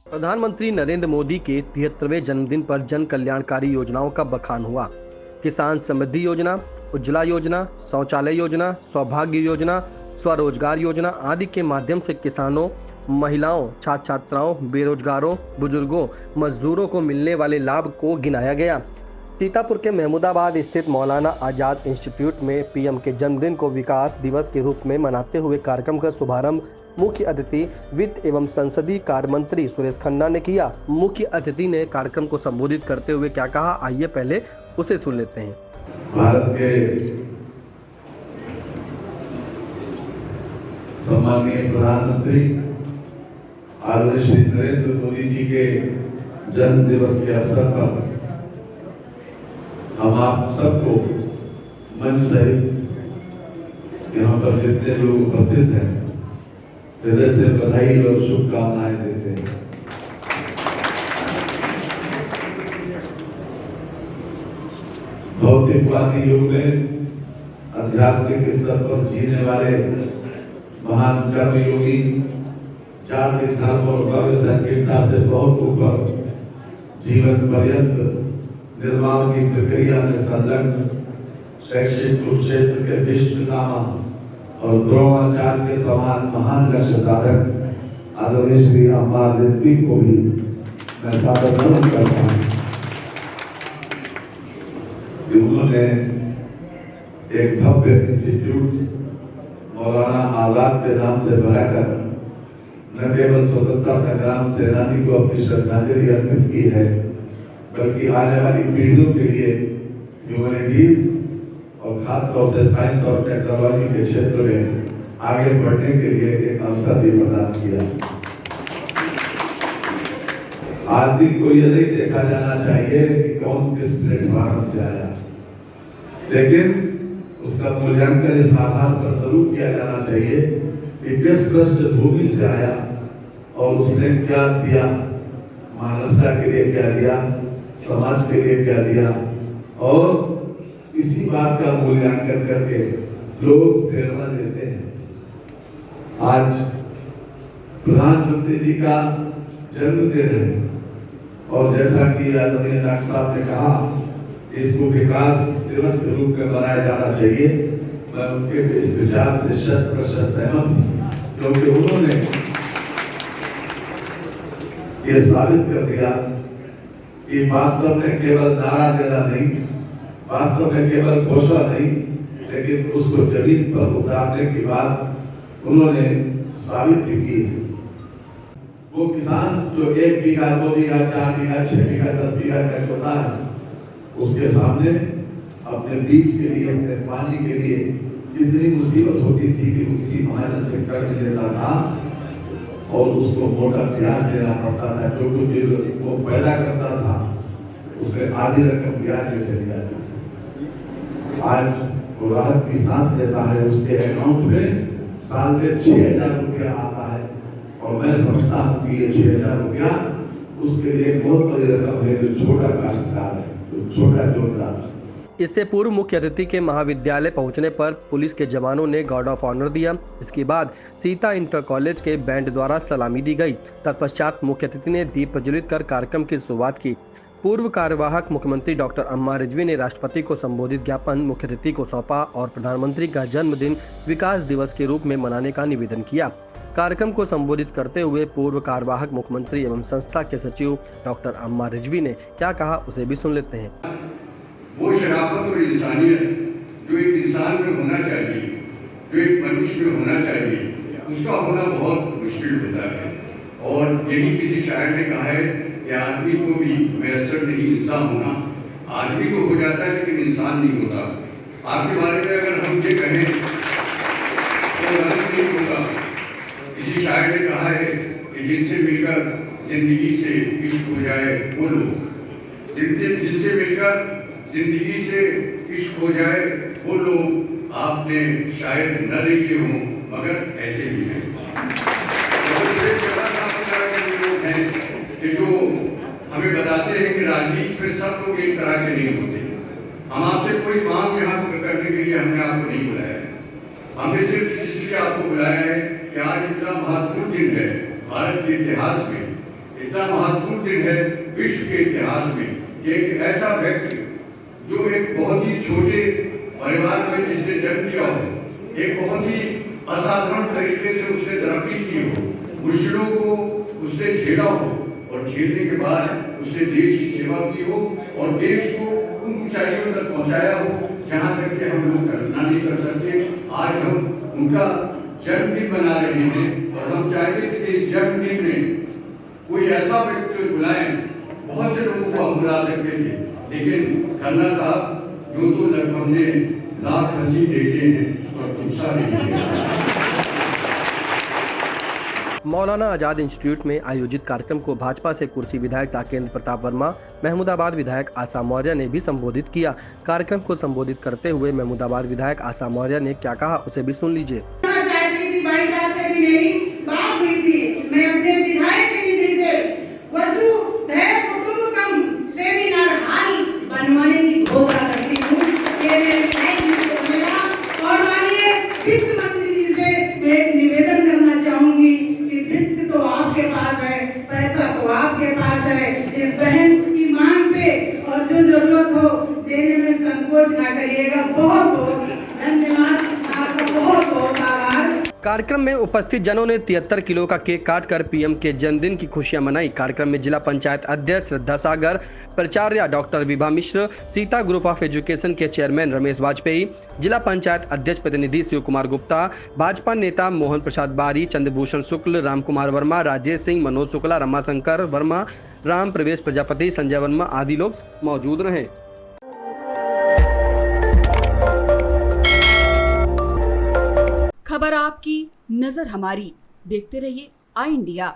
प्रधानमंत्री नरेंद्र मोदी के 73वें जन्मदिन पर जन कल्याणकारी योजनाओं का बखान हुआ। किसान समृद्धि योजना, उज्ज्वला योजना, शौचालय योजना, सौभाग्य योजना, स्वरोजगार योजना आदि के माध्यम से किसानों, महिलाओं, छात्र छात्राओं, बेरोजगारों, बुजुर्गों, मजदूरों को मिलने वाले लाभ को गिनाया गया। सीतापुर के महमूदाबाद स्थित मौलाना आजाद इंस्टीट्यूट में पीएम के जन्मदिन को विकास दिवस के रूप में मनाते हुए कार्यक्रम का शुभारंभ मुख्य अतिथि वित्त एवं संसदीय कार्य मंत्री सुरेश खन्ना ने किया। मुख्य अतिथि ने कार्यक्रम को संबोधित करते हुए क्या कहा, आइए पहले उसे सुन लेते हैं। भारत के सम्माननीय प्रधानमंत्री आदरणीय श्री नरेंद्र मोदी जी के जन्म दिवस के अवसर पर हम आप सबको मंच सहित यहाँ पर जितने लोग उपस्थित हैं हृदय से बधाई और शुभकामनाएं देते हैं। भौतिकवादी युग में आध्यात्मिक स्तर पर जीने वाले महान कर्मयोगी जाति, धर्म और वर्ग संकीर्णता से बहुत ऊपर जीवन पर्यंत निर्माण की प्रक्रिया में संलग्न शैक्षिक कुरुक्षेत्र के भीष्मपितामह और द्रोणाचार्य के समान महान लक्ष्य साधक आदरणीय श्री अम्मार रिजवी को भी मैं स्वागत करता हूँ। उन्होंने एक भव्य इंस्टीट्यूट मौलाना आजाद के नाम से बनाकर न केवल स्वतंत्रता संग्राम सेनानी को अपनी श्रद्धांजलि अर्पित की है, बल्कि आने वाली पीढ़ियों के लिए ह्यूमैनिटीज और खासतौर से साइंस और टेक्नोलॉजी के क्षेत्र में आगे बढ़ने के लिए एक अवसर भी प्रदान किया। आदमी को यह नहीं देखा जाना चाहिए कि कौन किस प्लेटफॉर्म से आया, लेकिन उसका मूल्यांकन इस आधार पर जरूर किया जाना चाहिए कि किस पृष्ठभूमि से आया और उसने क्या दिया, मानवता के लिए क्या दिया, समाज के लिए क्या दिया, और इसी बात का मूल्यांकन करके लोग प्रेरणा देते हैं। आज प्रधानमंत्री जी का जन्मदिन है और जैसा कि आदरणीय डॉक्टर साहब ने कहा, इसको विकास दिवस के रूप में मनाया जाना चाहिए। मैं उनके इस विचार से 100% सहमत हूँ, क्योंकि उन्होंने ये साबित कर दिया कि वास्तव में केवल नारा देना नहीं, वास्तव में केवल घोषणा नहीं, लेकिन उसको जमीन पर उतारने के बाद उन्होंने साबित भी की। वो किसान जो 1 बीघा, 2 बीघा, 4 बीघा, 6 बीघा, 10 बीघा का होता है, उसके सामने अपने बीज के लिए, अपने पानी के लिए कितनी मुसीबत होती थी कि उसी महाजन से कर्ज लेता था और उसको मोटा ब्याज देना पड़ता था। जो कुछ वो पैदा करता था उसमें आधी रकम ब्याज में चली जाती। आज वो राहत की सांस लेता है, उसके अकाउंट में साल में 6,000 रुपया आता है और मैं समझता हूँ कि ये 6,000 रुपया उसके लिए बहुत बड़ी रकम है, जो छोटा काश्तकार है, जो छोटा जोतदार। इससे पूर्व मुख्य अतिथि के महाविद्यालय पहुंचने पर पुलिस के जवानों ने गार्ड ऑफ ऑनर दिया। इसके बाद सीता इंटर कॉलेज के बैंड द्वारा सलामी दी गई। तत्पश्चात मुख्य अतिथि ने दीप प्रज्वलित कर कार्यक्रम की शुरुआत की। पूर्व कार्यवाहक मुख्यमंत्री डॉक्टर अम्मा रिजवी ने राष्ट्रपति को संबोधित ज्ञापन मुख्य अतिथि को सौंपा और प्रधानमंत्री का जन्मदिन विकास दिवस के रूप में मनाने का निवेदन किया। कार्यक्रम को संबोधित करते हुए पूर्व कार्यवाहक मुख्यमंत्री एवं संस्था के सचिव डॉक्टर अम्मा रिजवी ने क्या कहा, उसे भी सुन लेते हैं। वो शराफत और इंसानियत जो एक इंसान में होना चाहिए, जो एक मनुष्य में होना चाहिए, उसका होना बहुत मुश्किल होता है। और यही किसी शायर ने कहा है कि आदमी को भी मैसर नहीं इंसान होना। आदमी तो हो जाता है लेकिन इंसान नहीं होता। आपके बारे में अगर हम ये कहें तो गलत नहीं होगा। किसी शायर ने कहा है कि जिनसे मिलकर जिंदगी से इश्क हो जाए वो लोग, जिनसे मिलकर जिंदगी से इश्क हो जाए वो लोग आपने शायद न देखे हों, मगर ऐसे भी हैं। लोग हैं कि जो हमें बताते हैं कि राजनीति में सब लोग एक तरह के नहीं होते। हम आपसे कोई मांग यहाँ करने के लिए हमने आपको नहीं बुलाया है। हमने सिर्फ इसलिए आपको बुलाया है कि आज इतना महत्वपूर्ण दिन है भारत के इतिहास में इतना महत्वपूर्ण दिन है विश्व के इतिहास में। एक ऐसा व्यक्ति जो एक बहुत ही छोटे परिवार में जिसने जन्म लिया हो, एक बहुत ही असाधारण तरीके से उसने तरक्की की हो, मुश्किलों को उसने झेला हो और झेलने के बाद उसने देश की सेवा की हो और देश को उन ऊंचाइयों तक पहुंचाया हो जहां तक कि हम लोग कल्पना नहीं कर सकते। आज हम उनका जन्मदिन मना रहे हैं और हम चाहते थे कि इस जन्मदिन में कोई ऐसा व्यक्ति बुलाएं, बहुत से लोगों को हम बुला सकते थे, लेकिन खन्ना साहब यूं तो लगभग हमने लाख हंसी देखे हैं और दूसरा नहीं देखा। मौलाना आजाद इंस्टीट्यूट में आयोजित कार्यक्रम को भाजपा से कुर्सी विधायक राकेंद्र प्रताप वर्मा, महमूदाबाद विधायक आशा मौर्य ने भी संबोधित किया। कार्यक्रम को संबोधित करते हुए महमूदाबाद विधायक आशा मौर्य ने क्या कहा, उसे भी सुन लीजिए। भाई साहब से भी मेरी बात हुई थी, मैं अपने विधायक की निधि से वसुधैव कुटुंबकम सेमिनार हॉल बनवाने की घोषणा करती हूँ। और माननीय वित्त मंत्री जी से मैं एक निवेदन करना चाहूंगी कि वित्त तो आपके पास है, पैसा तो आपके पास है, इस बहन की मांग पे और जो जरूरत हो देने में संकोच ना करिएगा। बहुत बहुत धन्यवाद, आपका बहुत बहुत आभार। कार्यक्रम में उपस्थित जनों ने 73 किलो का केक काटकर पीएम के जन्मदिन की खुशियां मनाई। कार्यक्रम में जिला पंचायत अध्यक्ष श्रद्धा सागर, प्राचार्य doctor Vibha Mishra, Sita group of education के चेयरमैन रमेश वाजपेयी, जिला पंचायत अध्यक्ष प्रतिनिधि शिव कुमार गुप्ता, भाजपा नेता मोहन प्रसाद बारी, चंद्रभूषण शुक्ल, राम कुमार वर्मा, राजेश सिंह, मनोज शुक्ला, रमाशंकर वर्मा, राम प्रवेश प्रजापति, संजय वर्मा आदि लोग मौजूद रहे। खबर आपकी, नजर हमारी। देखते रहिए आई इंडिया।